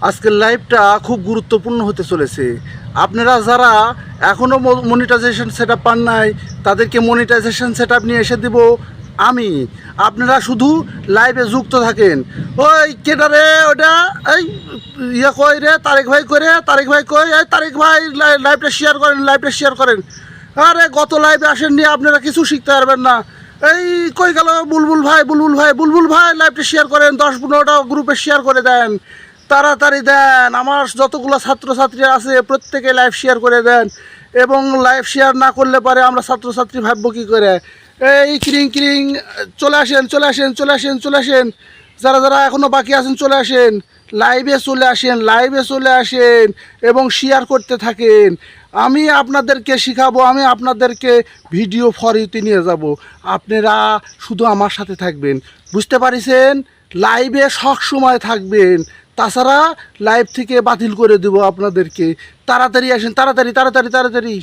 আজকের লাইভটা খুব গুরুত্বপূর্ণ হতে চলেছে। আপনারা যারা এখনও মনিটাইজেশন সেটআপ পান নাই, তাদেরকে মনিটাইজেশন সেটআপ নিয়ে এসে দিব আমি। আপনারা শুধু লাইভে যুক্ত থাকেন। ওই কেটা রে ওটা, এই ইয়ে কই রে, তারেক ভাই করে, তারেক ভাই কই, এই তারেক ভাই লাইভটা শেয়ার করেন, লাইভটা শেয়ার করেন। আরে গত লাইভে আসেননি, আপনারা কিছু শিখতে পারবেন না। এই কই গেল বুলবুল ভাই, বুলবুল ভাই, বুলবুল ভাই লাইভটা শেয়ার করেন, 10-15টা গ্রুপে শেয়ার করে দেন, তাড়াতাড়ি দেন। আমার যতগুলো ছাত্রছাত্রী আছে প্রত্যেকে লাইভ শেয়ার করে দেন। এবং লাইভ শেয়ার না করলে পারে আমরা ছাত্রছাত্রী ভাববো কী করে। এই ক্রিং ক্রিং, চলে আসেন, চলে আসেন, চলে আসেন, চলে আসেন। যারা যারা এখনও বাকি আছেন চলে আসেন, লাইভে চলে আসেন, লাইভে চলে আসেন এবং শেয়ার করতে থাকেন। আমি আপনাদেরকে শিখাবো, আমি আপনাদেরকে ভিডিও ফর ইউতে নিয়ে যাব। আপনারা শুধু আমার সাথে থাকবেন, বুঝতে পারিছেন? লাইভে সব সময় থাকবেন, তাছাড়া লাইভ থেকে বাতিল করে দেব আপনাদেরকে। তাড়াতাড়ি আসেন, তাড়াতাড়ি তাড়াতাড়ি তাড়াতাড়ি।